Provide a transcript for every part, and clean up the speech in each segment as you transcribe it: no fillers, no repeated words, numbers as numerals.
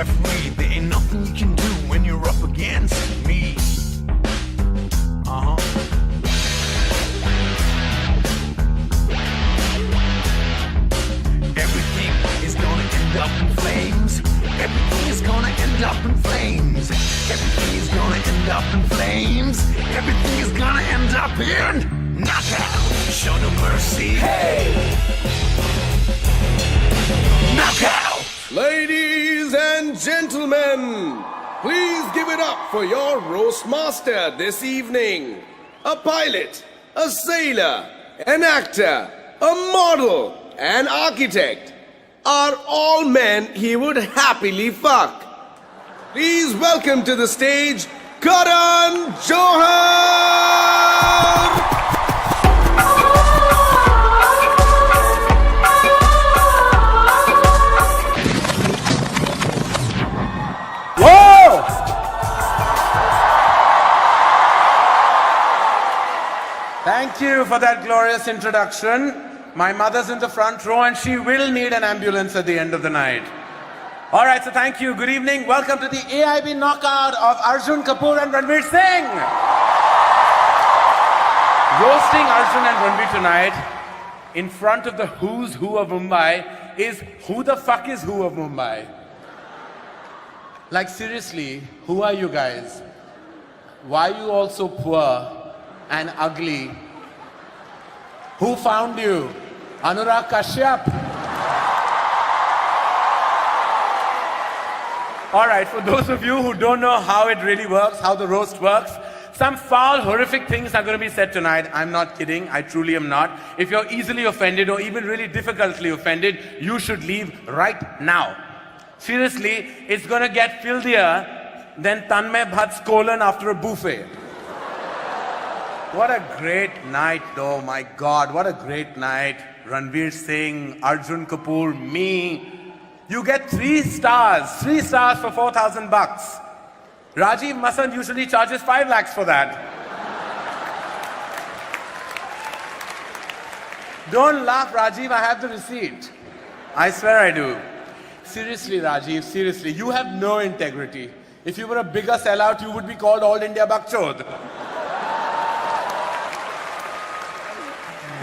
referee. There ain't nothing you can do when you're up against me. Everything is gonna end up in flames. Everything is gonna end up in flames. Everything is gonna end up in flames. Everything is gonna end up in knockout. Show no mercy. Hey! Knockout! Ladies and gentlemen, please give it up for your roast master this evening. A pilot, a sailor, an actor, a model, an architect are all men he would happily fuck. Please welcome to the stage, Karan Johar! Thank you for that glorious introduction. My mother's in the front row and she will need an ambulance at the end of the night. All right, so thank you. Good evening. Welcome to the AIB knockout of Arjun Kapoor and Ranveer Singh. Roasting Arjun and Ranveer tonight in front of the who's who of Mumbai is who the fuck is who of Mumbai. Like seriously, who are you guys? Why are you all so poor and ugly? Who found you? Anurag Kashyap? All right, for those of you who don't know how it really works, how the roast works, some foul, horrific things are going to be said tonight. I'm not kidding. I truly am not. If you're easily offended or even really difficultly offended, you should leave right now. Seriously, it's going to get filthier than Tanmay Bhatt's colon after a buffet. What a great night though, my God, what a great night. Ranveer Singh, Arjun Kapoor, me. You get 3 stars for 4,000 bucks. Rajiv Masand usually charges 5 lakhs for that. Don't laugh, Rajiv, I have the receipt. I swear I do. Seriously, Rajiv, seriously, you have no integrity. If you were a bigger sellout, you would be called All India Bakchod.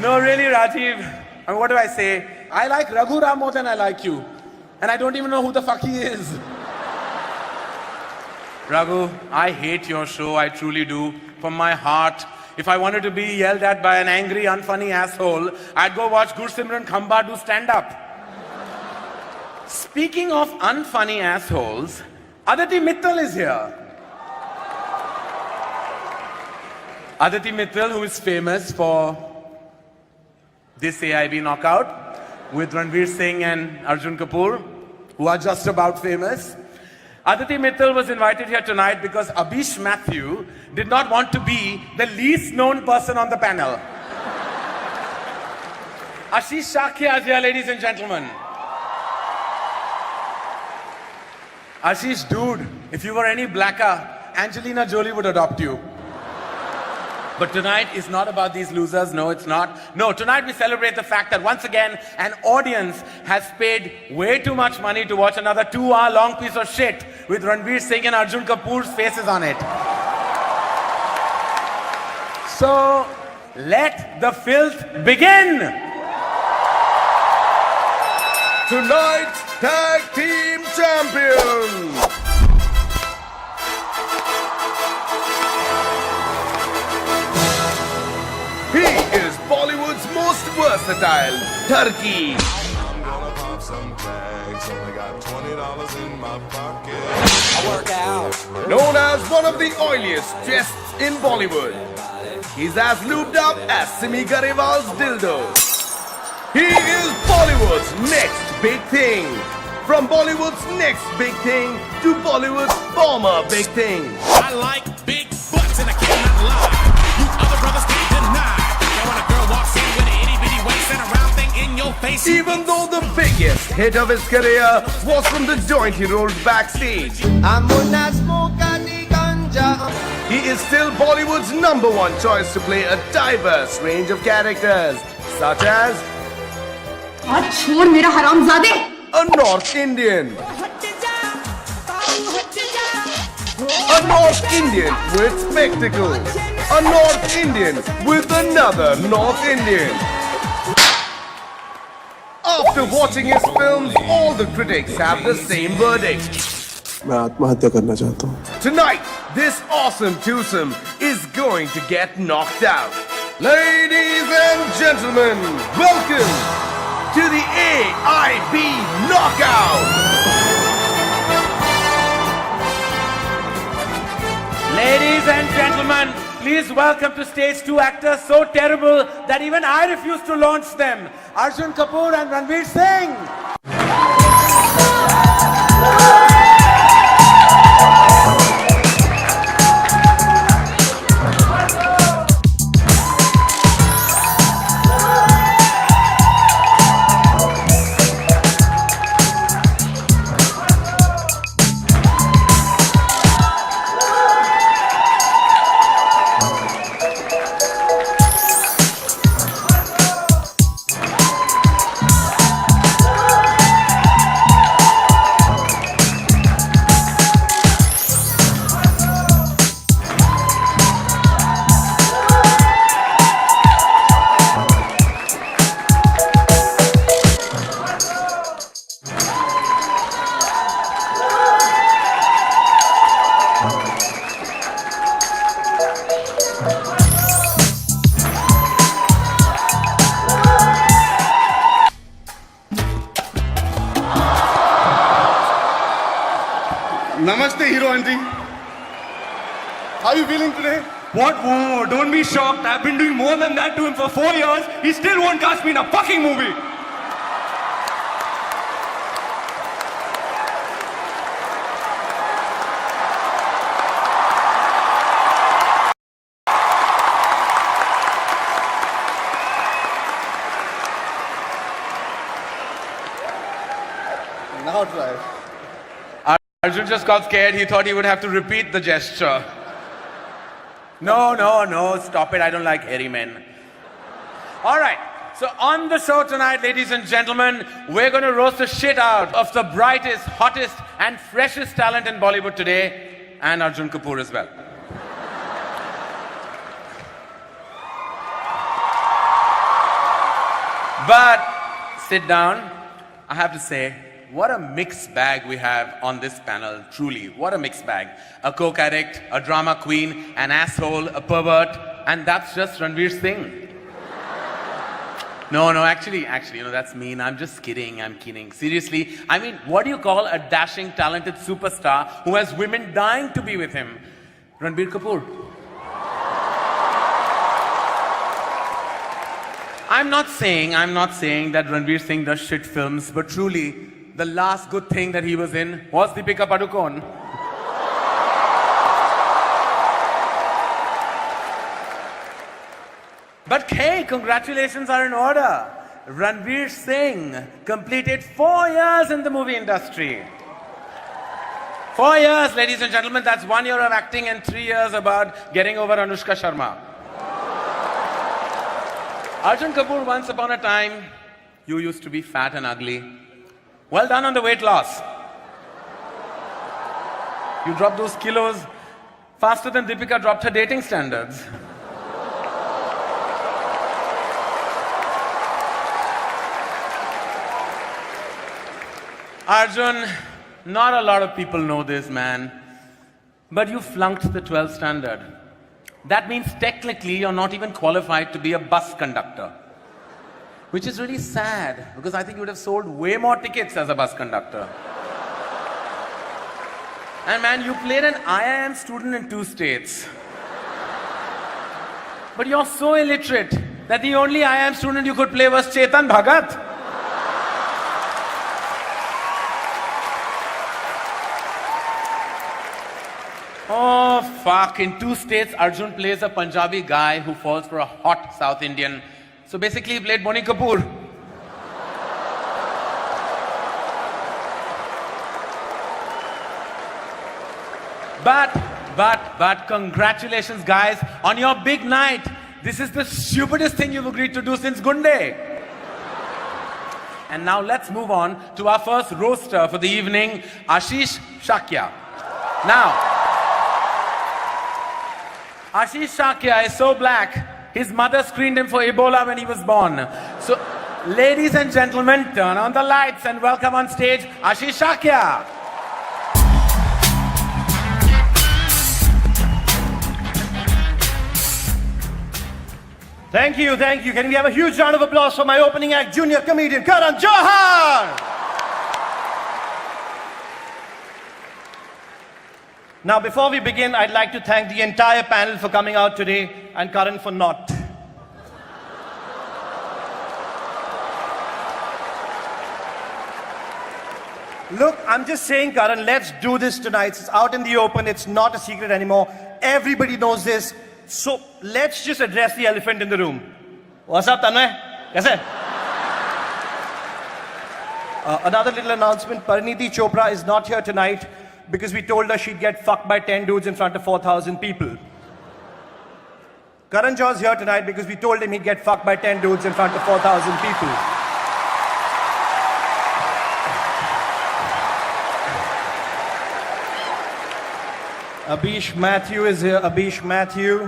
No, really, Rajiv. I mean, what do I say? I like Raghu Ram more than I like you. And I don't even know who the fuck he is. Raghu, I hate your show, I truly do. From my heart. If I wanted to be yelled at by an angry, unfunny asshole, I'd go watch Gursimran Khamba do stand-up. Speaking of unfunny assholes, Aditi Mittal is here. Aditi Mittal, who is famous for this AIB knockout with Ranveer Singh and Arjun Kapoor, who are just about famous. Aditi Mittal was invited here tonight because Abhish Mathew did not want to be the least known person on the panel. Ashish Shakya is here, ladies and gentlemen. Ashish, dude, if you were any blacker, Angelina Jolie would adopt you. But tonight is not about these losers. No, it's not. No, tonight we celebrate the fact that once again, an audience has paid way too much money to watch another 2-hour-long piece of shit with Ranveer Singh and Arjun Kapoor's faces on it. So, let the filth begin! Tonight's Tag Team Champions! He is Bollywood's most versatile turkey. I'm gonna pop some tags. Only got $20 in my pocket. I work out. Known as one of the oiliest chests in Bollywood. He's as lubed up as Simi Garewal's dildo. He is Bollywood's next big thing. From Bollywood's next big thing to Bollywood's former big thing. I like big butts and I cannot lie. You other brothers can't deny. Now when a girl walks in with an itty bitty waist and a round thing in your face. Even though the biggest hit of his career was from the joint he rolled backstage, he is still Bollywood's #1 choice to play a diverse range of characters, such as छोड़ मेरा हरामजादे a North Indian, A North Indian with spectacles. A North Indian with another North Indian. After watching his films, all the critics have the same verdict. मैं आत्महत्या करना चाहता हूँ। Tonight, this awesome twosome is going to get knocked out. Ladies and gentlemen, welcome to the AIB Knockout. Ladies and gentlemen, please welcome to stage 2 actors so terrible that even I refuse to launch them. Arjun Kapoor and Ranveer Singh. Namaste, hero auntie. How are you feeling today? What? Whoa, don't be shocked. I've been doing more than that to him for 4 years. He still won't cast me in a fucking movie. Now try. Arjun just got scared. He thought he would have to repeat the gesture. No, stop it. I don't like hairy men. All right. So on the show tonight, ladies and gentlemen, we're going to roast the shit out of the brightest, hottest, and freshest talent in Bollywood today, and Arjun Kapoor as well. But sit down. I have to say, what a mixed bag we have on this panel, truly. What a mixed bag. A coke addict, a drama queen, an asshole, a pervert, and that's just Ranveer Singh. No, actually, that's mean. I'm just kidding, I'm kidding. Seriously, I mean, what do you call a dashing, talented superstar who has women dying to be with him? Ranbir Kapoor. I'm not saying that Ranveer Singh does shit films, but truly, the last good thing that he was in was Deepika Padukone. But hey, congratulations are in order. Ranveer Singh completed 4 years in the movie industry. 4 years, ladies and gentlemen, that's 1 year of acting and 3 years about getting over Anushka Sharma. Arjun Kapoor, once upon a time, you used to be fat and ugly. Well done on the weight loss. You dropped those kilos faster than Deepika dropped her dating standards. Arjun, not a lot of people know this, man, but you flunked the 12th standard. That means technically you're not even qualified to be a bus conductor. Which is really sad, because I think you would have sold way more tickets as a bus conductor. And man, you played an IIM student in 2 states. But you're so illiterate that the only IIM student you could play was Chetan Bhagat. Oh, fuck. In 2 states, Arjun plays a Punjabi guy who falls for a hot South Indian. So basically, he played Bonnie Kapoor. But congratulations, guys, on your big night. This is the stupidest thing you've agreed to do since Gunde. And now let's move on to our first roaster for the evening, Ashish Shakya. Now, Ashish Shakya is so black, his mother screened him for Ebola when he was born. So, ladies and gentlemen, turn on the lights and welcome on stage Ashish Shakya. Thank you, thank you. Can we have a huge round of applause for my opening act, junior comedian Karan Johar? Now, before we begin, I'd like to thank the entire panel for coming out today and Karan for not. Look, I'm just saying, Karan, let's do this tonight. It's out in the open. It's not a secret anymore. Everybody knows this. So let's just address the elephant in the room. What's up, Tanmay? Kaise? Another little announcement. Parineeti Chopra is not here tonight because we told her she'd get fucked by 10 dudes in front of 4,000 people. Karan Johar's here tonight because we told him he'd get fucked by 10 dudes in front of 4,000 people. Abish Matthew is here. Abish Matthew.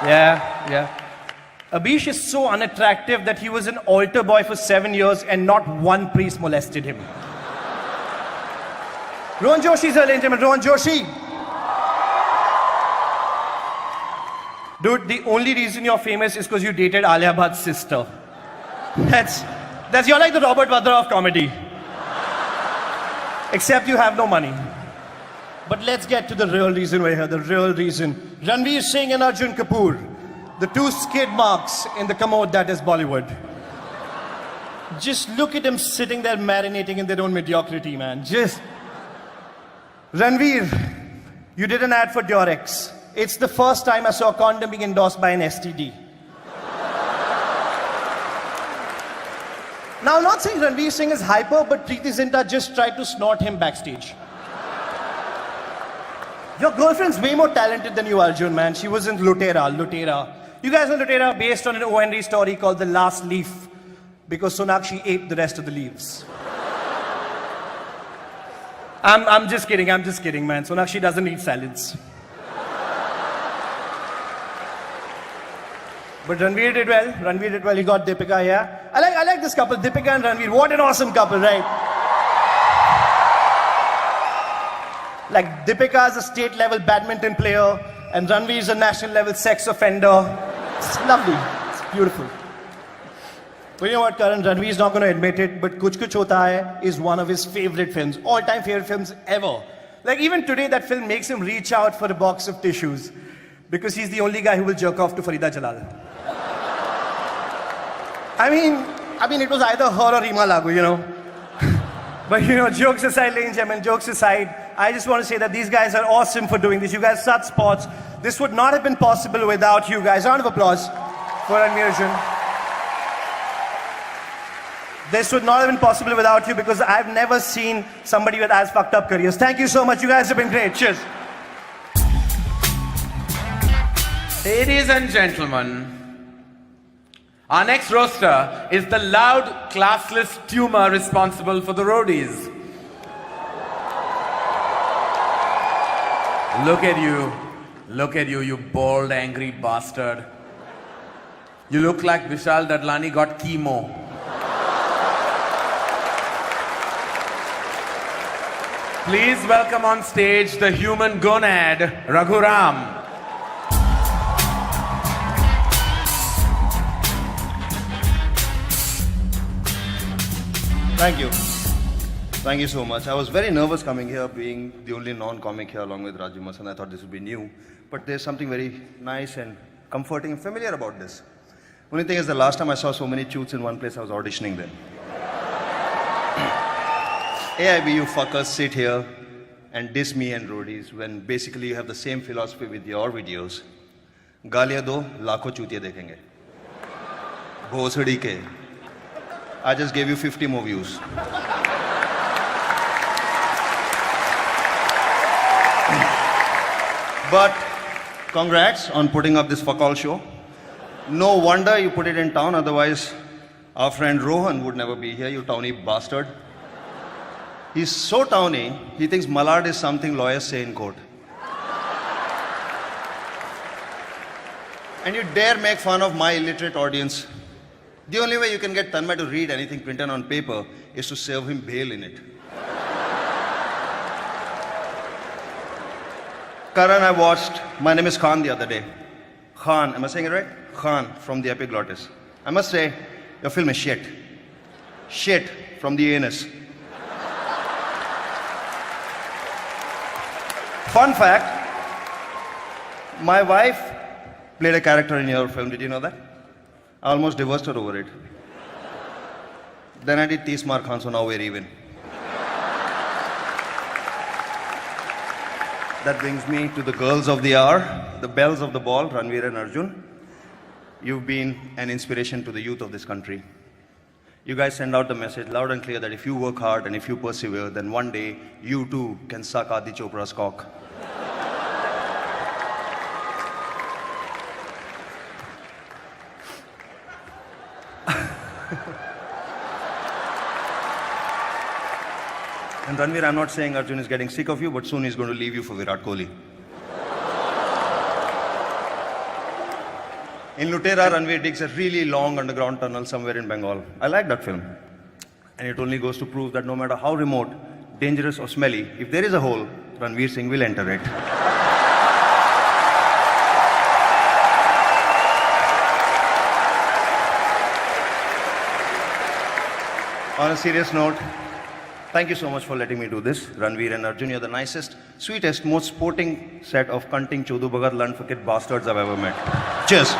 Yeah. Abish is so unattractive that he was an altar boy for 7 years and not one priest molested him. Rohan Joshi is here, ladies and gentlemen. Rohan Joshi. Dude, the only reason you're famous is because you dated Alia Bhatt's sister. You're like the Robert Vadra of comedy. Except you have no money. But let's get to the real reason we're here, the real reason. Ranveer Singh and Arjun Kapoor, the two skid marks in the commode that is Bollywood. Just look at them sitting there marinating in their own mediocrity, man. Ranveer, you did an ad for Durex. It's the first time I saw a condom being endorsed by an STD. Now, I'm not saying Ranveer Singh is hyper, but Preeti Zinta just tried to snort him backstage. Your girlfriend's way more talented than you, Arjun, man. She was in Lutera. You guys know Lutera based on an O.N.D. story called The Last Leaf because Sonakshi ate the rest of the leaves. I'm just kidding, man. Sonakshi doesn't eat salads. But Ranveer did well. He got Deepika, yeah. I like this couple, Deepika and Ranveer. What an awesome couple, right? Like Deepika is a state level badminton player and Ranveer is a national level sex offender. It's lovely. It's beautiful. But you know what, Karan? Ranveer is not going to admit it, but Kuch Kuch Hota Hai is one of his favorite films. All-time favorite films ever. Like even today, that film makes him reach out for a box of tissues because he's the only guy who will jerk off to Farida Jalal. I mean, it was either her or Reema Lagoo, you know. But you know, jokes aside, ladies and gentlemen, jokes aside, I just want to say that these guys are awesome for doing this. You guys are such sports. This would not have been possible without you guys. Round of applause for Ranveer Arjun. This would not have been possible without you because I've never seen somebody with as fucked up careers. Thank you so much. You guys have been great. Cheers. Ladies and gentlemen, our next roaster is the loud, classless tumor responsible for the roadies. Look at you, you bald, angry bastard. You look like Vishal Dadlani got chemo. Please welcome on stage the human gonad, Raghuram. Thank you. Thank you so much. I was very nervous coming here, being the only non-comic here along with Raju Masan. I thought this would be new. But there's something very nice and comforting and familiar about this. Only thing is the last time I saw so many choots in one place, I was auditioning there. AIB, you fuckers sit here and diss me and roadies when basically you have the same philosophy with your videos. Gaaliyan do, lakho chutiye dekhenge. Bhosadi ke. I just gave you 50 more views. But congrats on putting up this fuck all show. No wonder you put it in town, otherwise our friend Rohan would never be here, you towny bastard. He's so towny, he thinks Malad is something lawyers say in court. And you dare make fun of my illiterate audience. The only way you can get Tanmay to read anything printed on paper is to serve him bail in it. Karan, I watched My Name is Khan the other day. Khan, am I saying it right? Khan from the Epiglottis. I must say, your film is shit. Shit from the anus. Fun fact, my wife played a character in your film. Did you know that? I almost divorced her over it. Then I did Tismar Khan, so now we're even. That brings me to the girls of the hour, the bells of the ball, Ranveer and Arjun. You've been an inspiration to the youth of this country. You guys send out the message loud and clear that if you work hard and if you persevere, then one day you too can suck Adi Chopra's cock. And Ranveer, I'm not saying Arjun is getting sick of you, but soon he's going to leave you for Virat Kohli. In Lutera, Ranveer digs a really long underground tunnel somewhere in Bengal. I like that film. And it only goes to prove that no matter how remote, dangerous or smelly, if there is a hole, Ranveer Singh will enter it. On a serious note, thank you so much for letting me do this. Ranveer and Arjun, you're the nicest, sweetest, most sporting set of cunting chodu bagar lunfakit bastards I've ever met. Cheers.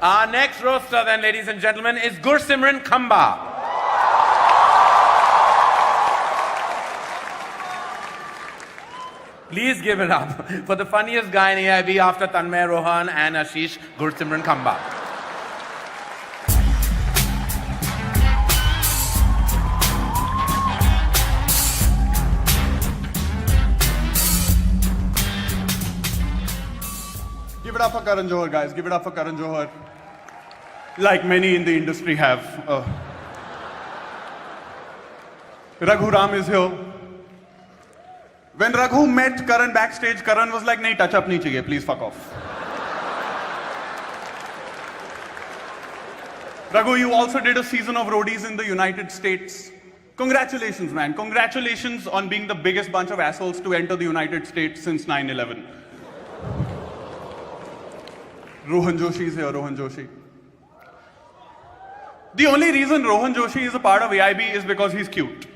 Our next roaster then, ladies and gentlemen, is Gursimran Khamba. Please give it up for the funniest guy in AIB after Tanmay, Rohan and Ashish, Gursimran Khamba. Give it up for Karan Johar, guys. Give it up for Karan Johar. Like many in the industry have. Raghu Ram is here. When Raghu met Karan backstage, Karan was like, "Nahi, touch up nahi chahiye, please fuck off." Raghu, you also did a season of roadies in the United States. Congratulations, man. Congratulations on being the biggest bunch of assholes to enter the United States since 9/11. Rohan Joshi is here, Rohan Joshi. The only reason Rohan Joshi is a part of AIB is because he's cute.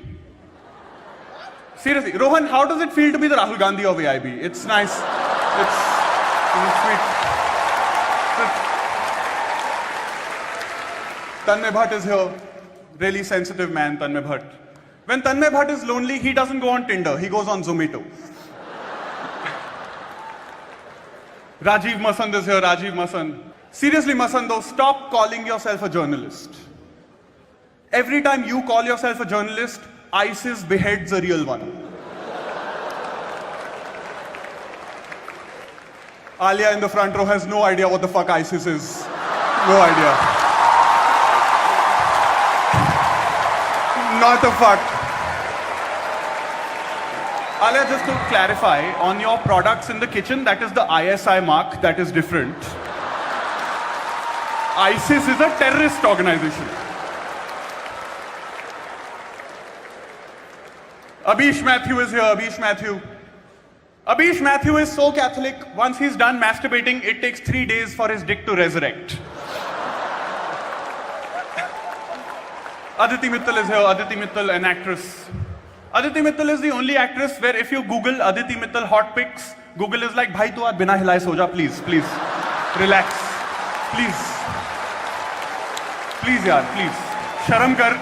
Seriously, Rohan, how does it feel to be the Rahul Gandhi of AIB? It's nice. It's sweet. Tanmay Bhatt is here. Really sensitive man, Tanmay Bhatt. When Tanmay Bhatt is lonely, he doesn't go on Tinder. He goes on Zomato. Rajiv Masand is here, Rajiv Masand. Seriously, Masando, stop calling yourself a journalist. Every time you call yourself a journalist, ISIS beheads a real one. Alia in the front row has no idea what the fuck ISIS is. No idea. Not a fuck. Alia, just to clarify, on your products in the kitchen, that is the ISI mark, that is different. ISIS is a terrorist organization. Abish Mathew is here, Abish Mathew. Abish Mathew is so Catholic, once he's done masturbating, it takes 3 days for his dick to resurrect. Aditi Mittal is here, Aditi Mittal, an actress. Aditi Mittal is the only actress where if you Google Aditi Mittal hot pics, Google is like, "Bhai, tu aaj bina hilaye so ja, please, please. Relax. Please. Please, yaar, please. Sharam kar.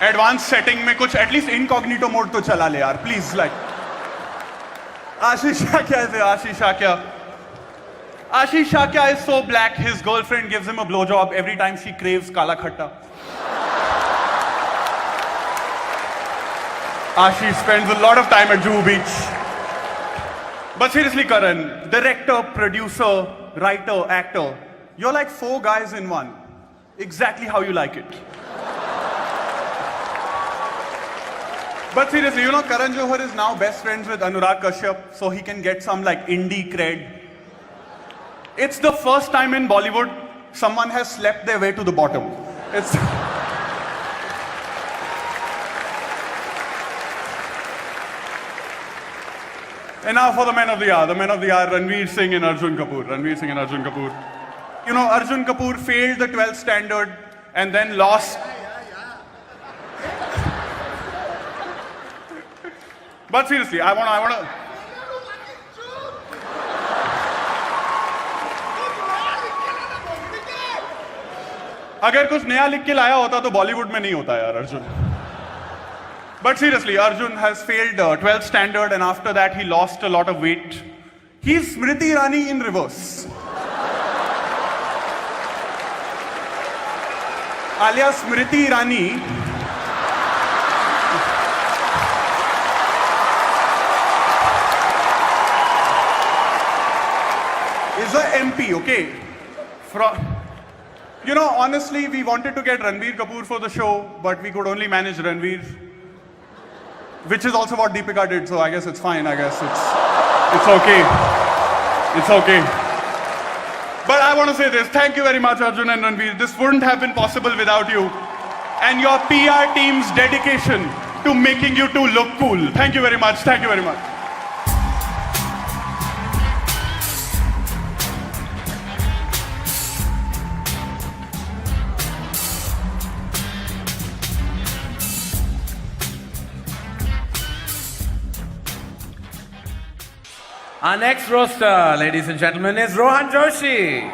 Advanced setting mein kuch, at least incognito mode to chala le, yaar. Please, like. Ashish Shakya is here, Ashish Shakya. Ashish Shakya is so black, his girlfriend gives him a blowjob every time she craves kala khatta. Ashish spends a lot of time at Juhu Beach. But seriously, Karan, director, producer, writer, actor, you're like 4 guys in one. exactly how you like it. But seriously, you know, Karan Johar is now best friends with Anurag Kashyap, so he can get some like indie cred. It's the first time in Bollywood someone has slept their way to the bottom. It's. And now for the men of the hour. The men of the hour, Ranveer Singh and Arjun Kapoor. Ranveer Singh and Arjun Kapoor. You know, Arjun Kapoor failed the 12th standard and then lost. But seriously, I wanna. अगर कुछ नया लिख के लाया होता तो बॉलीवुड में नहीं होता यार Arjun. But seriously, Arjun has failed 12th standard and after that he lost a lot of weight. He's Smriti Irani in reverse. Alias Smriti Irani is a MP, okay? You know, honestly, we wanted to get Ranveer Kapoor for the show, but we could only manage Ranveer. Which is also what Deepika did, so I guess it's fine. I guess it's okay. It's okay. But I want to say this. Thank you very much, Arjun and Ranveer. This wouldn't have been possible without you. And your PR team's dedication to making you two look cool. Thank you very much. Thank you very much. Our next roaster, ladies and gentlemen, is Rohan Joshi.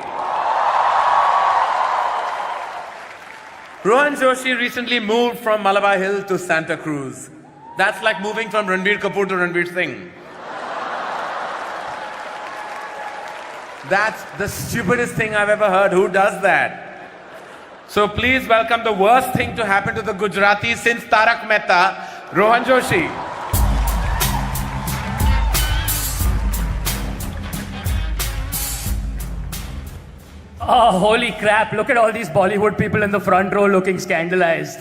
Rohan Joshi recently moved from Malabar Hill to Santa Cruz. That's like moving from Ranveer Kapoor to Ranveer Singh. That's the stupidest thing I've ever heard. Who does that? So please welcome the worst thing to happen to the Gujarati since Tarak Mehta, Rohan Joshi. Oh, holy crap, look at all these Bollywood people in the front row looking scandalized.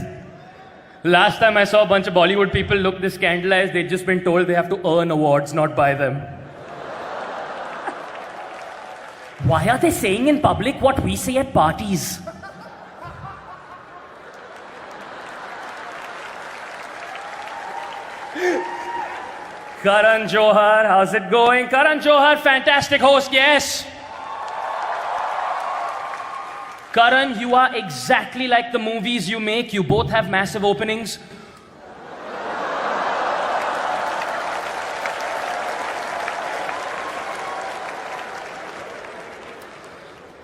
Last time I saw a bunch of Bollywood people look this scandalized, they'd just been told they have to earn awards, not buy them. Why are they saying in public what we say at parties? Karan Johar, how's it going? Karan Johar, fantastic host, yes. Karan, you are exactly like the movies you make. You both have massive openings.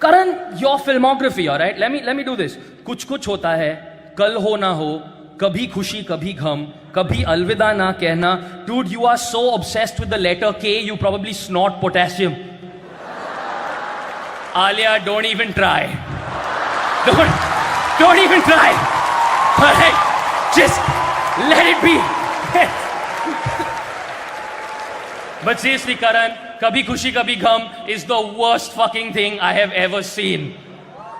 Karan, your filmography, all right? Let me do this. कुछ कुछ होता है, कल हो ना हो, कभी खुशी कभी गम, कभी अलविदा ना कहना. Dude, you are so obsessed with the letter K, you probably snort potassium. Alia, don't even try. Don't even try. All right, just let it be. But seriously, Karan, Kabhi Khushi Kabhi Gham is the worst fucking thing I have ever seen.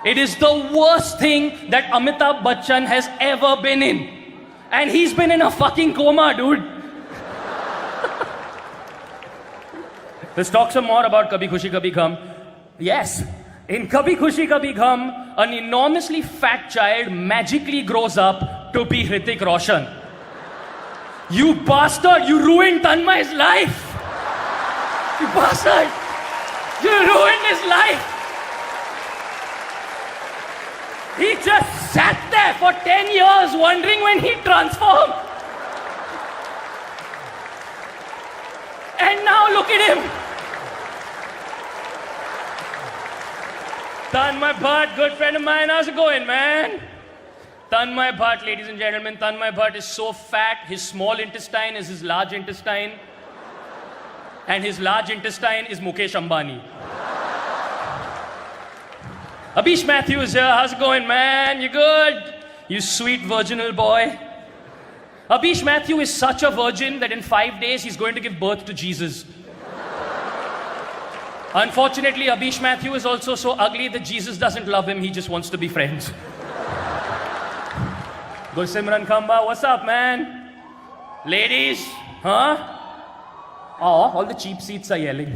It is the worst thing that Amitabh Bachchan has ever been in. And he's been in a fucking coma, dude. Let's talk some more about Kabhi Khushi Kabhi Gham. Yes. In Kabhi Khushi Kabhi Gham, an enormously fat child magically grows up to be Hrithik Roshan. You bastard! You ruined Tanmay's life! You bastard! You ruined his life! He just sat there for 10 years wondering when he'd transform. And now look at him! Tanmay Bhatt, good friend of mine, how's it going, man? Tanmay Bhatt, ladies and gentlemen, Tanmay Bhatt is so fat, his small intestine is his large intestine. And his large intestine is Mukesh Ambani. Abish Matthews here, how's it going, man? You good? You sweet virginal boy. Abish Matthew is such a virgin that in 5 days he's going to give birth to Jesus. Unfortunately, Abish Matthew is also so ugly that Jesus doesn't love him, he just wants to be friends. Gursimran Khamba, what's up, man? Ladies, huh? Oh, all the cheap seats are yelling.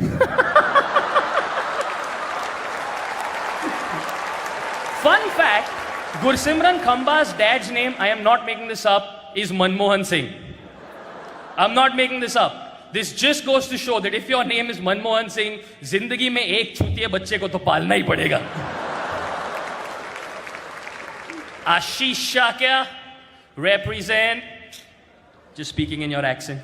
Fun fact, Gursimran Khamba's dad's name, I am not making this up, is Manmohan Singh. I'm not making this up. This just goes to show that if your name is Manmohan Singh, जिंदगी में एक छूतिए बच्चे को तो पालना ही पड़ेगा. Ashish Shakya, represent. Just speaking in your accent.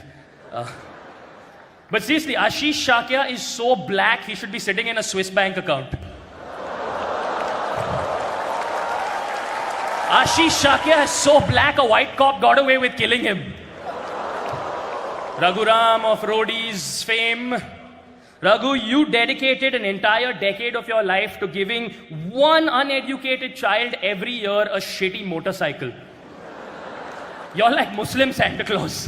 But seriously, Ashish Shakya is so black, he should be sitting in a Swiss bank account. Ashish Shakya is so black, a white cop got away with killing him. Raghuram of Roadies fame. Raghu, you dedicated an entire decade of your life to giving one uneducated child every year a shitty motorcycle. You're like Muslim Santa Claus.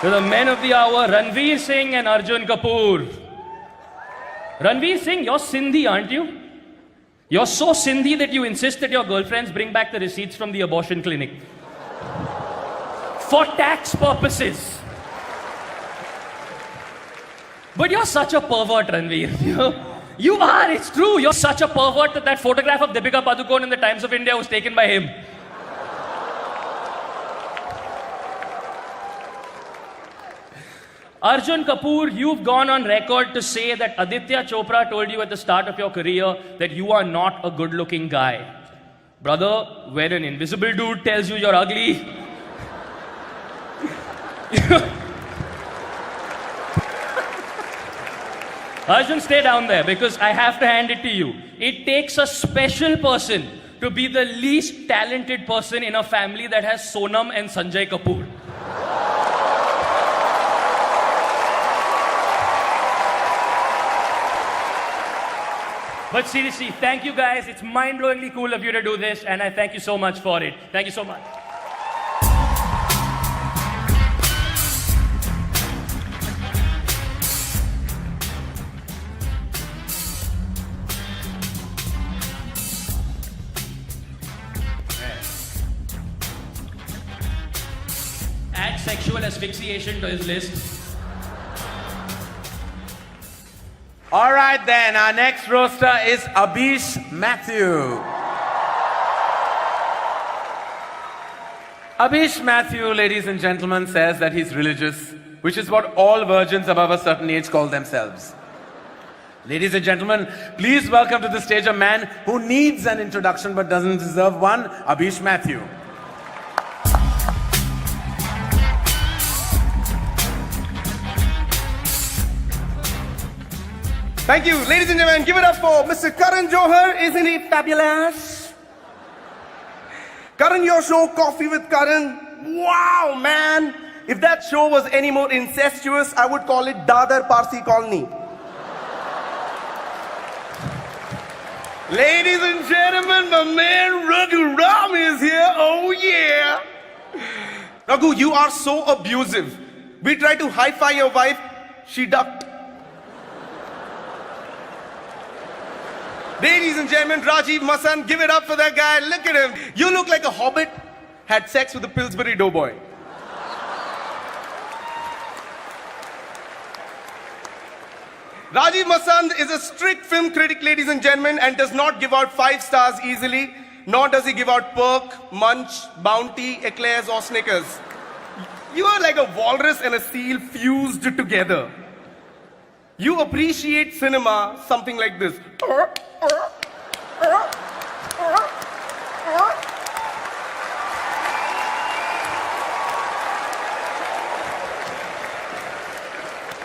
To the men of the hour, Ranveer Singh and Arjun Kapoor. Ranveer Singh, you're Sindhi, aren't you? You're so Sindhi that you insist that your girlfriends bring back the receipts from the abortion clinic. For tax purposes. But you're such a pervert, Ranveer. You are, it's true. You're such a pervert that that photograph of Deepika Padukone in the Times of India was taken by him. Arjun Kapoor, you've gone on record to say that Aditya Chopra told you at the start of your career that you are not a good-looking guy. Brother, when an invisible dude tells you you're ugly, Arjun, stay down there because I have to hand it to you. It takes a special person to be the least talented person in a family that has Sonam and Sanjay Kapoor. But seriously, thank you guys. It's mind-blowingly cool of you to do this, and I thank you so much for it. Thank you so much. Add sexual asphyxiation to his list. All right then, our next roaster is Abhish Mathew. Abhish Mathew, ladies and gentlemen, says that he's religious, which is what all virgins above a certain age call themselves. Ladies and gentlemen, please welcome to the stage a man who needs an introduction but doesn't deserve one, Abhish Mathew. Thank you. Ladies and gentlemen, give it up for Mr. Karan Johar. Isn't he fabulous? Karan, your show, Coffee with Karan. Wow, man. If that show was any more incestuous, I would call it Dadar Parsi Colony. Ladies and gentlemen, my man Raghu Ram is here. Oh, yeah. Raghu, you are so abusive. We tried to hi-fi your wife. She ducked. Ladies and gentlemen, Rajiv Masan, give it up for that guy. Look at him. You look like a hobbit had sex with a Pillsbury doughboy. Rajiv Masan is a strict film critic, ladies and gentlemen, and does not give out 5 stars easily, nor does he give out Perk, Munch, Bounty, Eclairs or Snickers. You are like a walrus and a seal fused together. You appreciate cinema something like this.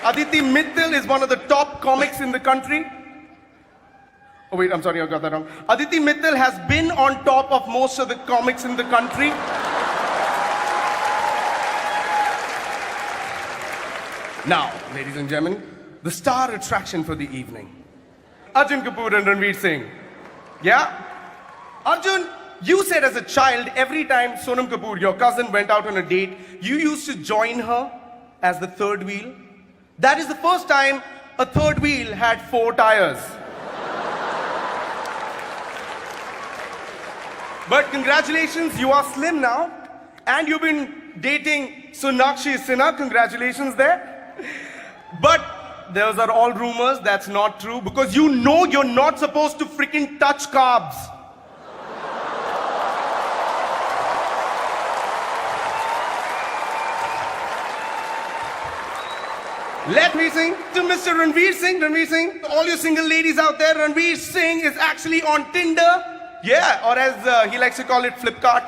Aditi Mittal is one of the top comics in the country. Oh wait, I'm sorry, I got that wrong. Aditi Mittal has been on top of most of the comics in the country. Now, ladies and gentlemen, the star attraction for the evening. Arjun Kapoor and Ranveer Singh. Yeah? Arjun, you said as a child, every time Sonam Kapoor, your cousin, went out on a date, you used to join her as the third wheel. That is the first time a third wheel had 4 tires. But congratulations, you are slim now. And you've been dating Sonakshi Sinha. Congratulations there. But those are all rumors. That's not true. Because you know you're not supposed to freaking touch carbs. Let me sing to Mr. Ranveer Singh. Ranveer Singh, all you single ladies out there, Ranveer Singh is actually on Tinder. Yeah, or as he likes to call it, Flipkart.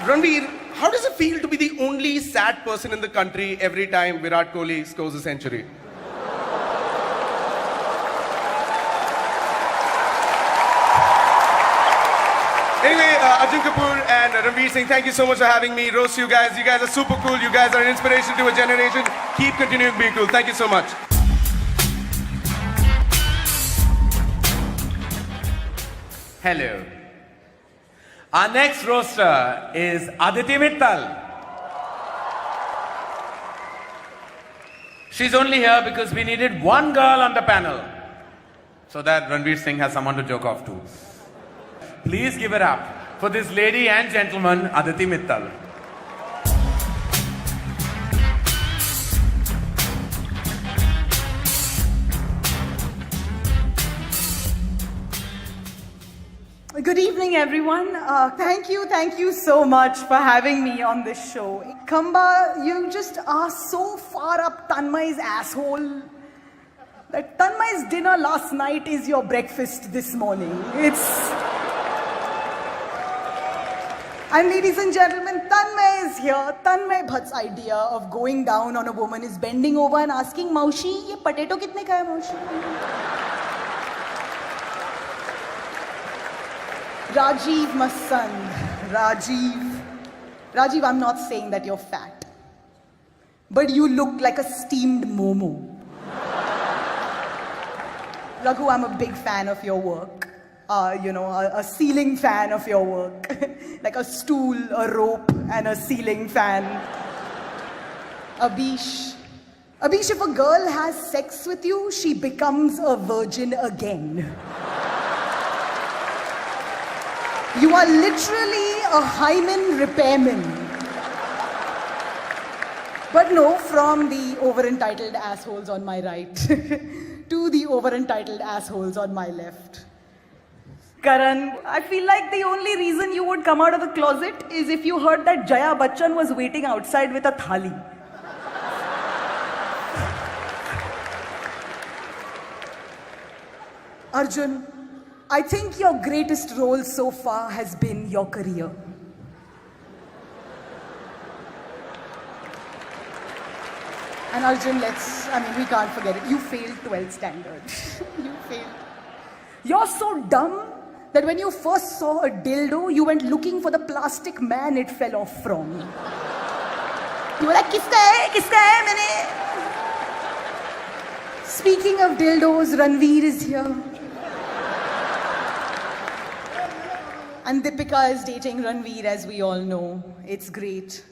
Ranveer, how does it feel to be the only sad person in the country every time Virat Kohli scores a century? Anyway, Arjun Kapoor and Ranveer Singh, thank you so much for having me. Roast you guys. You guys are super cool. You guys are an inspiration to a generation. Keep continuing being cool. Thank you so much. Hello. Our next roaster is Aditi Mittal. She's only here because we needed one girl on the panel so that Ranveer Singh has someone to joke off to. Please give it up for this lady and gentleman, Aditi Mittal. Good evening, everyone. Thank you so much for having me on this show. Kamba, you just are so far up Tanmay's asshole that Tanmay's dinner last night is your breakfast this morning. And ladies and gentlemen, Tanmay is here. Tanmay Bhatt's idea of going down on a woman is bending over and asking, Maushi, ye potato kitne ka hai, Maushi? Rajiv Masand. Rajiv, I'm not saying that you're fat, but you look like a steamed momo. Raghu, I'm a big fan of your work. A ceiling fan of your work. Like a stool, a rope, and a ceiling fan. Abhish, if a girl has sex with you, she becomes a virgin again. You are literally a hymen repairman. But no, from the over-entitled assholes on my right to the over-entitled assholes on my left. Karan, I feel like the only reason you would come out of the closet is if you heard that Jaya Bachchan was waiting outside with a thali. Arjun, I think your greatest role so far has been your career. And Arjun, we can't forget it. You failed 12th standard. You failed. You're so dumb that when you first saw a dildo, you went looking for the plastic man it fell off from. You were like, kiska hai, maine? Speaking of dildos, Ranveer is here. And Deepika is dating Ranveer, as we all know. It's great.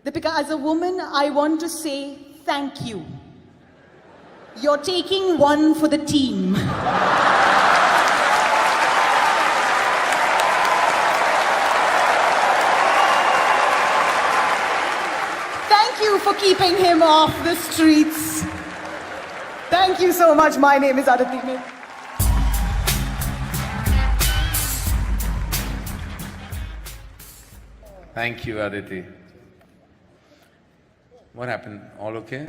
Deepika, as a woman, I want to say thank you. You're taking one for the team. Thank you for keeping him off the streets. Thank you so much. My name is Aditi Mittal. Thank you, Aditi. What happened? All okay?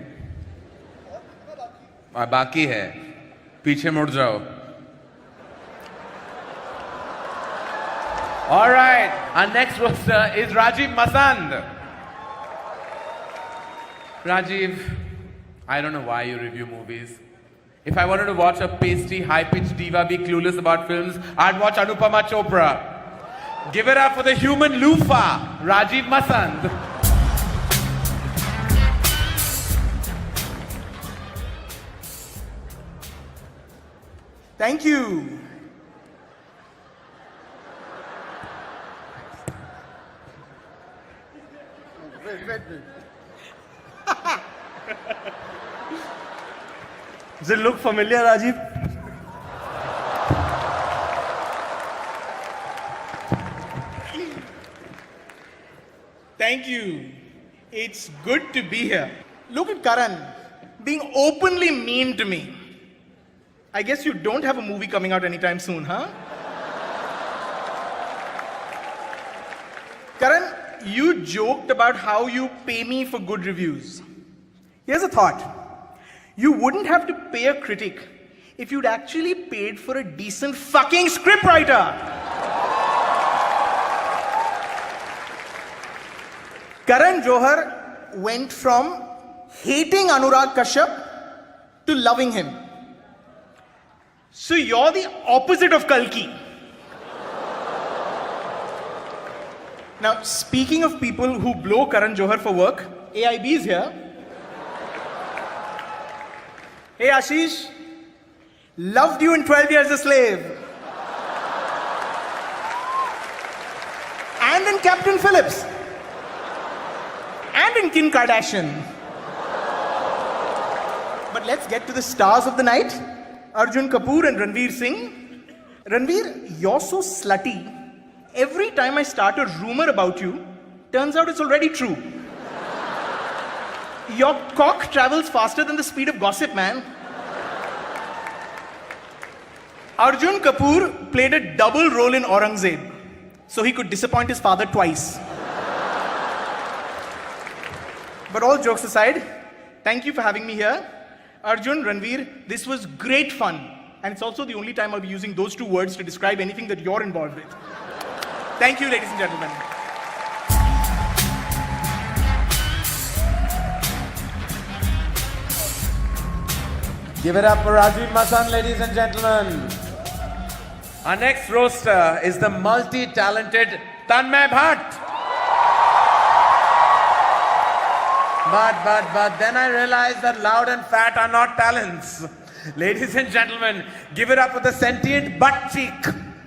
बाकी है. पीछे मुड़ जाओ. All right. Our next roaster is Rajiv Masand. Rajiv, I don't know why you review movies. If I wanted to watch a pasty, high-pitched diva be clueless about films, I'd watch Anupama Chopra. Give it up for the human loofah, Rajiv Masand. Thank you. Does it look familiar, Rajiv? Thank you. It's good to be here. Look at Karan being openly mean to me. I guess you don't have a movie coming out anytime soon, huh? Karan, you joked about how you pay me for good reviews. Here's a thought. You wouldn't have to pay a critic if you'd actually paid for a decent fucking scriptwriter. Karan Johar went from hating Anurag Kashyap to loving him. So you're the opposite of Kalki. Now, speaking of people who blow Karan Johar for work, AIB is here. Hey Ashish, loved you in 12 Years a Slave. And in Captain Phillips. And in Kim Kardashian. But let's get to the stars of the night. Arjun Kapoor and Ranveer Singh. Ranveer, you're so slutty. Every time I start a rumor about you, turns out it's already true. Your cock travels faster than the speed of gossip, man. Arjun Kapoor played a double role in Aurangzeb, so he could disappoint his father twice. But all jokes aside, thank you for having me here. Arjun, Ranveer, this was great fun. And it's also the only time I'll be using those two words to describe anything that you're involved with. Thank you, ladies and gentlemen. Give it up for Rajiv Masan, ladies and gentlemen. Our next roaster is the multi-talented Tanmay Bhatt. But then I realized that loud and fat are not talents. Ladies and gentlemen, give it up for the sentient butt cheek,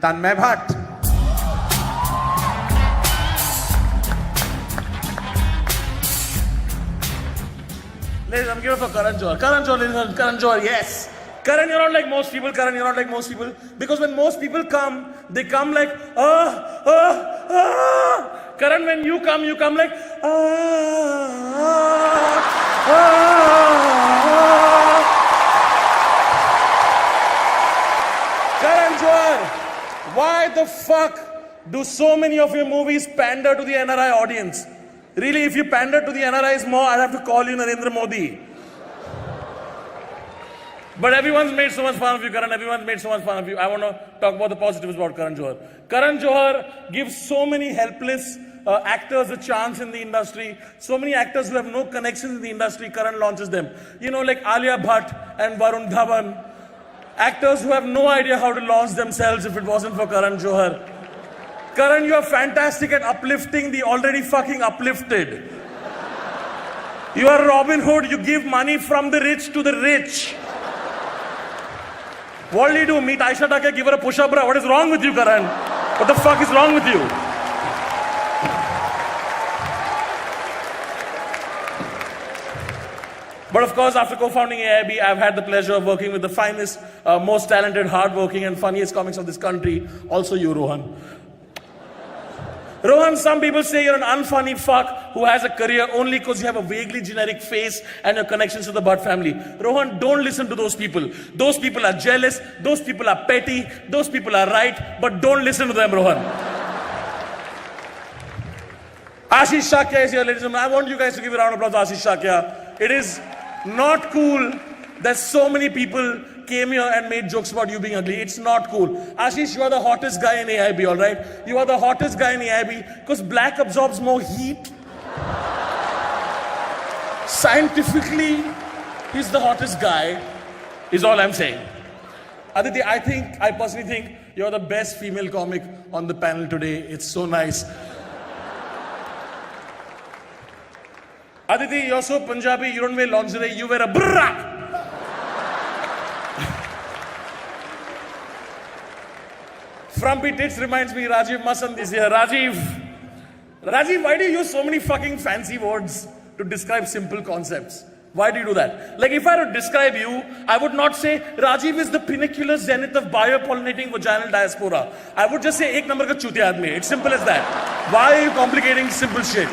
Tanmay Bhatt. Ladies, I'm giving it for Karan Johar. Karan Johar, ladies and gentlemen, Karan Johar, yes. Karan, you're not like most people. Karan, you're not like most people. Because when most people come, they come like, Karan, when you come like, Karan Johar, why the fuck do so many of your movies pander to the NRI audience? Really, if you pander to the NRIs more, I'd have to call you Narendra Modi. But everyone's made so much fun of you, Karan. Everyone's made so much fun of you. I want to talk about the positives about Karan Johar. Karan Johar gives so many helpless actors a chance in the industry. So many actors who have no connections in the industry, Karan launches them. You know, like Alia Bhatt and Varun Dhawan. Actors who have no idea how to launch themselves if it wasn't for Karan Johar. Karan, you are fantastic at uplifting the already fucking uplifted. You are Robin Hood. You give money from the rich to the rich. What do you do? Meet Aisha Taka, give her a push-up, bro. What is wrong with you, Karan? What the fuck is wrong with you? But of course, after co-founding AIB, I've had the pleasure of working with the finest, most talented, hardworking, and funniest comics of this country. Also you, Rohan. Rohan, some people say you're an unfunny fuck who has a career only because you have a vaguely generic face and your connections to the Bhatt family. Rohan, don't listen to those people. Those people are jealous, those people are petty, those people are right, but don't listen to them, Rohan. Ashish Shakya is here, ladies and gentlemen. I want you guys to give a round of applause to Ashish Shakya. It is not cool that so many people came here and made jokes about you being ugly. It's not cool. Ashish, you are the hottest guy in AIB, all right? You are the hottest guy in AIB because black absorbs more heat. Scientifically, he's the hottest guy, is all I'm saying. Aditi, I personally think you're the best female comic on the panel today. It's so nice. Aditi, you're so Punjabi, you don't wear lingerie, you wear a brrrra. Frumpy Tits reminds me, Rajiv Masand is here. Rajiv, why do you use so many fucking fancy words to describe simple concepts? Why do you do that? Like, if I were to describe you, I would not say Rajiv is the pinnacular zenith of biopollinating vaginal diaspora. I would just say, ek number ka chutiya aadmi. It's simple as that. Why are you complicating simple shit?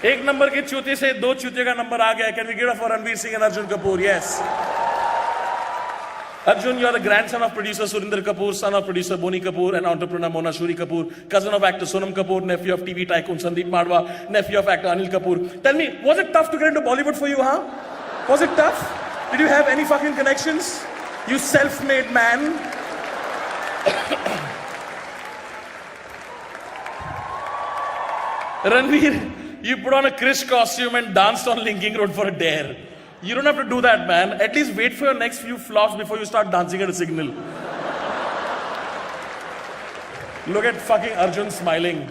एक number के चूते से दो चूते का number आ गया. Can we give it for Ranveer Singh and Arjun Kapoor? Yes. Arjun, you are the grandson of producer Surinder Kapoor, son of producer Boni Kapoor and entrepreneur Mona Shuri Kapoor, cousin of actor Sonam Kapoor, nephew of TV tycoon Sandeep Madwa, nephew of actor Anil Kapoor. Tell me, was it tough to get into Bollywood for you, huh? Was it tough? Did you have any fucking connections? You self-made man. Ranveer, you put on a Krish costume and danced on Linking Road for a dare. You don't have to do that, man. At least wait for your next few flops before you start dancing at a signal. Look at fucking Arjun smiling.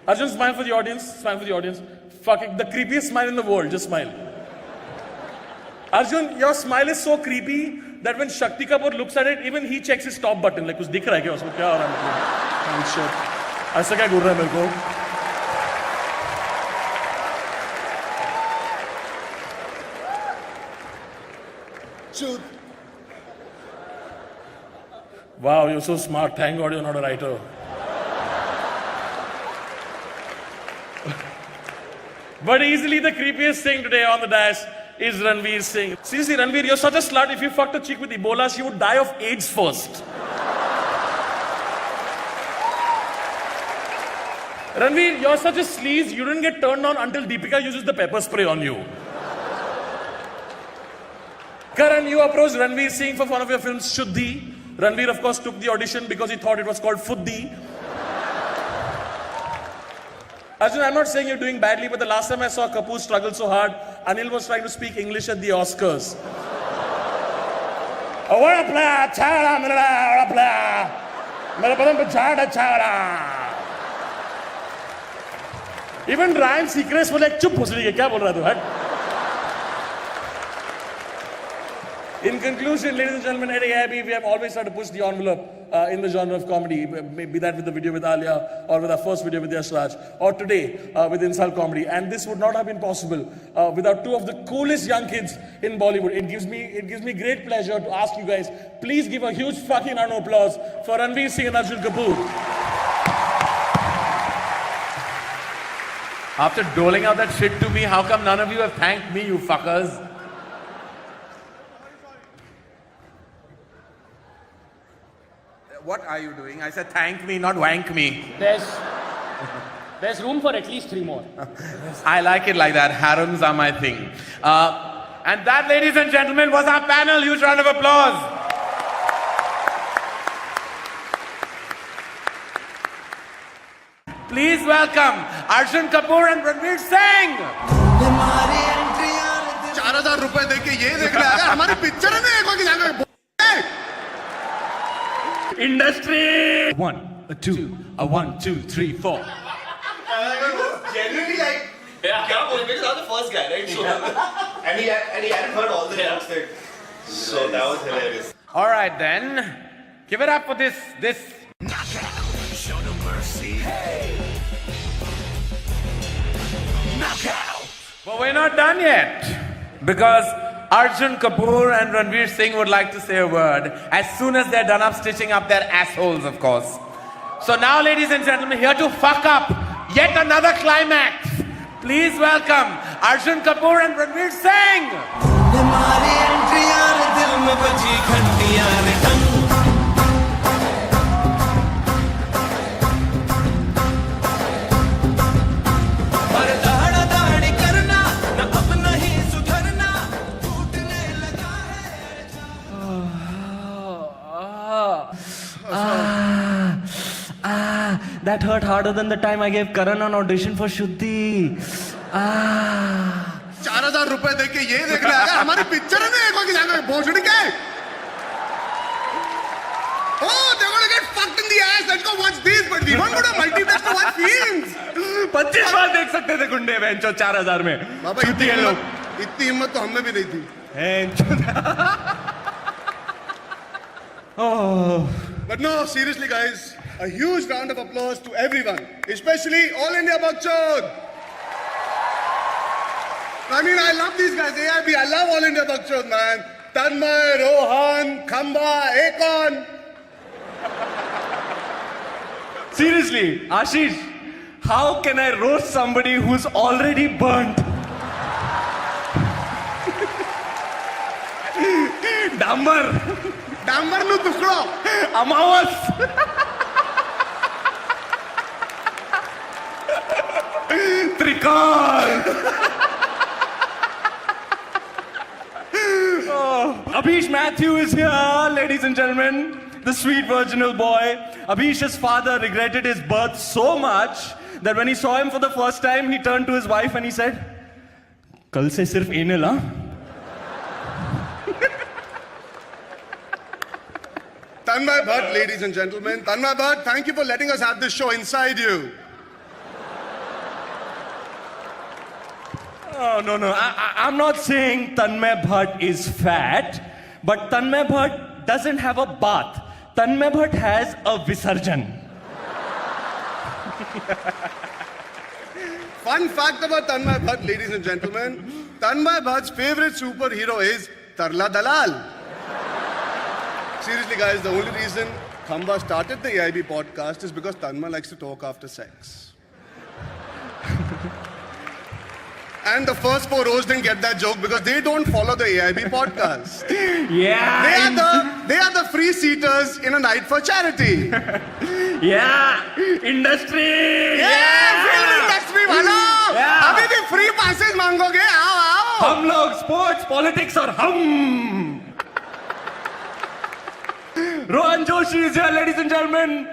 Arjun, smile for the audience. Smile for the audience. Fucking the creepiest smile in the world. Just smile. Arjun, your smile is so creepy that when Shakti Kapoor looks at it, even he checks his stop button. Like, कुछ दिख रहा है क्या उसको? क्या हो रहा है? Oh shit. ऐसा क्या घूर रहा है मेरे को? Wow, you're so smart. Thank God you're not a writer. But easily the creepiest thing today on the dash is Ranveer Singh. Seriously, Ranveer, you're such a slut. If you fucked a chick with Ebola, she would die of AIDS first. Ranveer, you're such a sleaze. You didn't get turned on until Deepika uses the pepper spray on you. Karan, you approached Ranveer Singh for one of your films, Shuddhi. Ranveer, of course, took the audition because he thought it was called Fuddhi. Arjun, I'm not saying you're doing badly, but the last time I saw Kapoor struggle so hard, Anil was trying to speak English at the Oscars. Oh, what a play! Chara, what a play! Mera padam pe chara, chara. Even Ryan Seacrest was like, chup bhusri ke, kya bol raha tu, hat? In conclusion, ladies and gentlemen, at AIB, we have always tried to push the envelope in the genre of comedy, be that with the video with Alia, or with our first video with Yash Raj, or today with Insult Comedy. And this would not have been possible without two of the coolest young kids in Bollywood. It gives me great pleasure to ask you guys, please give a huge fucking round of applause for Ranveer Singh and Arjun Kapoor. After doling out that shit to me, how come none of you have thanked me, you fuckers? What are you doing? I said thank me, not wank me. There's room for at least 3 more. I like it like that. Harems are my thing. And that, ladies and gentlemen, was our panel. Huge round of applause. Please welcome Arjun Kapoor and Ranveer Singh. 4,000 रुपए देके ये देखने आ गया हमारी picture में एक बार जाकर Industry. 1, 2, 1, 2, 3, 4. Genuinely like, because I'm the first guy, right? So, and he hadn't heard all the jokes that. So that was hilarious. All right then, give it up for this. Knockout. Show no mercy. Hey. Knockout. But we're not done yet, because Arjun Kapoor and Ranveer Singh would like to say a word as soon as they're done up stitching up their assholes, of course. So now, ladies and gentlemen, here to fuck up yet another climax, please welcome Arjun Kapoor and Ranveer Singh. That hurt harder than the time I gave Karan an audition for Shuddhi. 4,000 रुपए देके ये देखने आ गया हमारी picture में एक बार जाकर भोसड़ी के Oh, they're gonna get fucked in the ass. Let's go watch these. But we won't go to multiplex to watch films. 25 बार देख सकते थे गुंडे बेंचो 4,000 में. छूती है लोग. इतनी हिम्मत तो हमें भी नहीं थी. Oh. But no, seriously, guys. A huge round of applause to everyone, especially All India Bakchod. I mean, I love these guys. AIB, I love All India Bakchod, man. Tanmay, Rohan, Khamba, Akon. Seriously, Ashish, How can I roast somebody who's already burnt? Dambar. डांबर नु टुकड़ो Amawas. Trikal. Abhish Matthew is here, ladies and gentlemen. The sweet virginal boy. Abhish's father regretted his birth so much that when he saw him for the first time, he turned to his wife and he said, "Kal se sirf anal, huh?" Tanmay Bhatt, ladies and gentlemen. Tanmay Bhatt, thank you for letting us have this show inside you. Oh, no. I'm not saying Tanmay Bhatt is fat, but Tanmay Bhatt doesn't have a bath. Tanmay Bhatt has a Visarjan. Fun fact about Tanmay Bhatt, ladies and gentlemen. Tanmay Bhatt's favorite superhero is Tarla Dalal. Seriously, guys, the only reason Khamba started the AIB podcast is because Tanmay likes to talk after sex. And the first four rows didn't get that joke because they don't follow the AIB podcast. Yeah. They are the free seaters in a night for charity. Yeah. Industry. Film industry वालों, Yeah. अभी भी free passes मांगोगे? आओ. हम लोग sports, politics और हम. Rohan Joshi is here, ladies and gentlemen.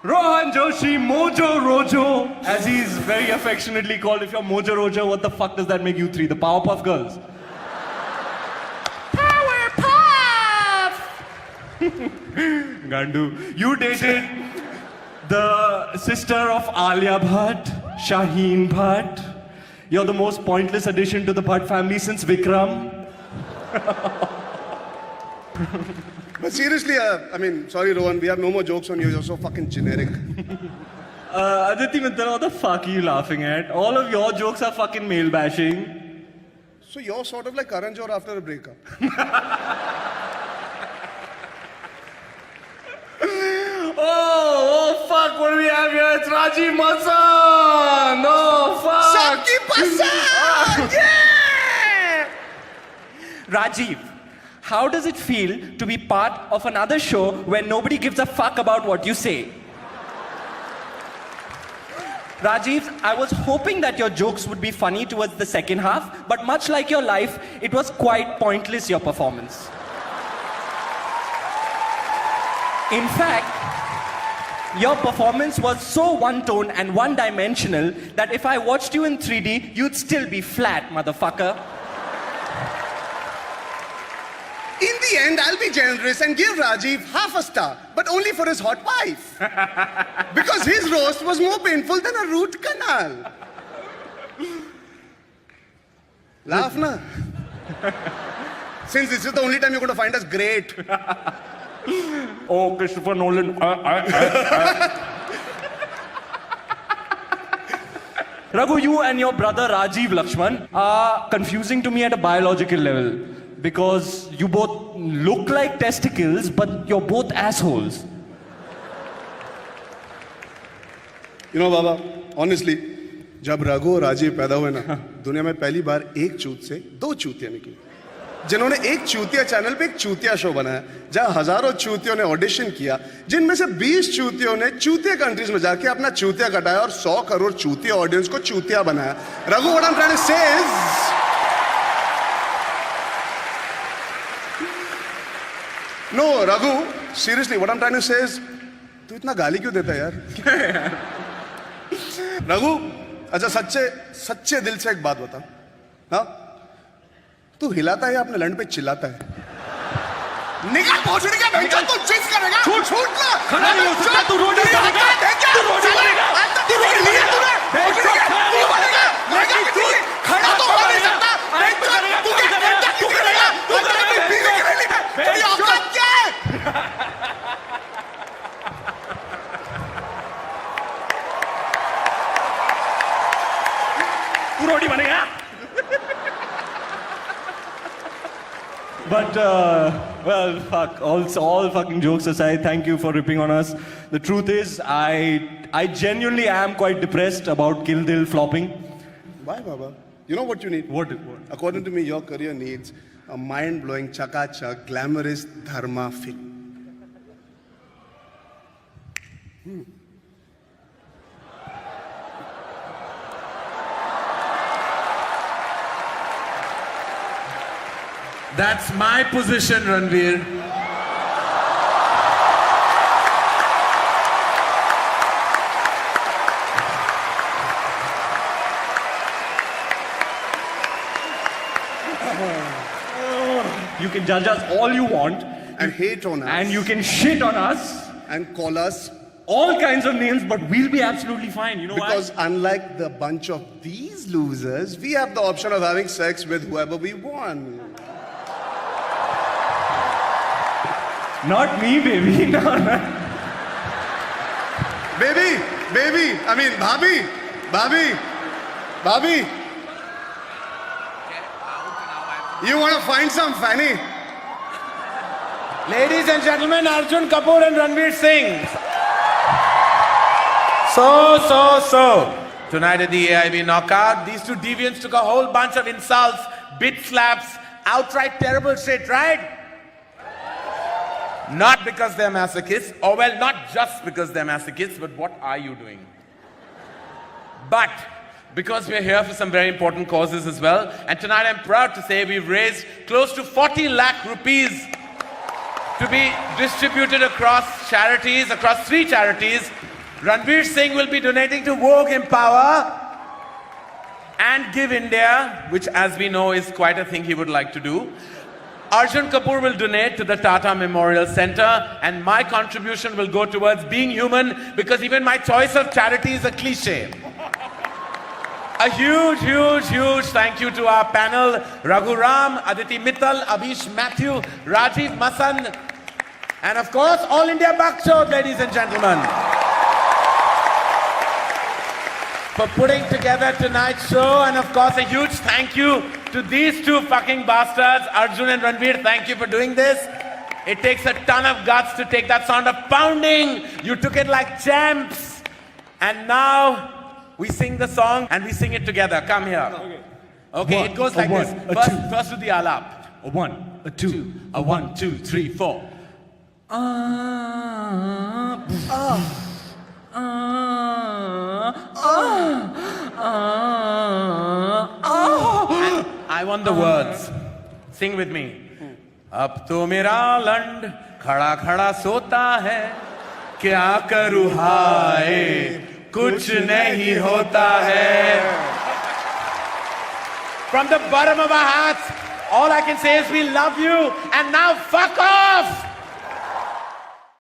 Rohan Joshi, Mojo Rojo, as he's very affectionately called. If you're Mojo Rojo, what the fuck does that make you three? The Powerpuff Girls? Powerpuff! Gandu, you dated the sister of Alia Bhatt, Shaheen Bhatt. You're the most pointless addition to the Bhatt family since Vikram. But seriously, I mean, sorry, Rohan, we have no more jokes on you. You're so fucking generic. Aditi Mitra, what the fuck are you laughing at? All of your jokes are fucking male bashing. So you're sort of like Karan Johar after a breakup. Oh, fuck, what do we have here? It's Rajiv Masan! Oh, fuck! Sabki pasand! Yeah! Rajiv, how does it feel to be part of another show where nobody gives a fuck about what you say? Rajiv, I was hoping that your jokes would be funny towards the second half, but much like your life, it was quite pointless, your performance. In fact, your performance was so one-tone and one-dimensional that if I watched you in 3D, you'd still be flat, motherfucker. In the end, I'll be generous and give Rajiv half a star, but only for his hot wife. Because his roast was more painful than a root canal. Laugh na. Since this is the only time you're going to find us great. Oh, Christopher Nolan. Raghu, you and your brother Rajiv Lakshman are confusing to me at a biological level. Because you both look like testicles, but you're both assholes. You know, Baba, honestly, जब रघु और राजीव पैदा हुए ना, दुनिया में पहली बार एक चूत से दो चूतियां निकली, जिन्होंने एक चूतिया चैनल पे एक चूतिया शो बनाया, जहां हजारों चूतियों ने ऑडिशन किया, जिनमें से 20 चूतियों ने चूतिया कंट्रीज में जाके अपना चूतिया कटाया और 100 करोड़ चूतिया ऑडियंस को चूतिया बनाया. Raghu, what I'm trying to say is, no, Raghu, seriously, what I'm trying to say is, तू इतना गाली क्यों देता है यार? रघु, अच्छा सच्चे दिल से एक बात बता, हाँ? तू हिलाता है या अपने लंड पे चिल्लाता है? निगाह पहुंचने का भैंसा तू चीज करेगा? छूट ना! खड़ा नहीं हो सकता, तू रोटी बनेगा! तू रोटी बनेगा! तू रोटी लिया तूने? तू बनेगा! खड़ा तो हो नहीं सकता! तू करेगा? तू करेगा? तेरी औकात क्या है? तू रोटी बनेगा? But, well, fuck, all fucking jokes aside, thank you for ripping on us. The truth is, I I genuinely am quite depressed about Kill Dil flopping. Why, Baba? You know what you need? What? According to me, your career needs a mind-blowing, chaka-chak, glamorous dharma film. That's my position, Ranveer. You can judge us all you want, And hate on us. and you can shit on us, And call us. all kinds of names, but we'll be absolutely fine. You know Because unlike the bunch of these losers, we have the option of having sex with whoever we want. why? Not me, baby. No, no. Baby, I mean, Bhabhi. You want to find some fanny? Ladies and gentlemen, Arjun Kapoor and Ranveer Singh. So. Tonight at the AIB knockout, these two deviants took a whole bunch of insults, bit slaps, outright terrible shit, right? Not because they're masochists, or well, not just because they're masochists, but what are you doing? But because we're here for some very important causes as well, and tonight I'm proud to say we've raised close to 40 lakh rupees to be distributed across charities, across 3 charities. Ranveer Singh will be donating to Vogue Empower and Give India, which as we know is quite a thing he would like to do. Arjun Kapoor will donate to the Tata Memorial Center, and my contribution will go towards being human, because even my choice of charity is a cliche. A huge thank you to our panel, Raghu Ram, Aditi Mittal, Abhish Matthew, Rajiv Masan, and of course, All India Bakchod, ladies and gentlemen, for putting together tonight's show. And of course, a huge thank you to these two fucking bastards, Arjun and Ranveer. Thank you for doing this. It takes a ton of guts to take that sound of pounding. You took it like champs. And now we sing the song and we sing it together. Come here. Okay, it goes like this. First with the alap. A 1, a 2, A 1, 2, 3, 4. I want the words. Sing with me. अब तो मेरा लंड खड़ा खड़ा सोता है, क्या करूँ हाय कुछ नहीं होता है. From the bottom of our hearts, all I can say is we love you, and now fuck off!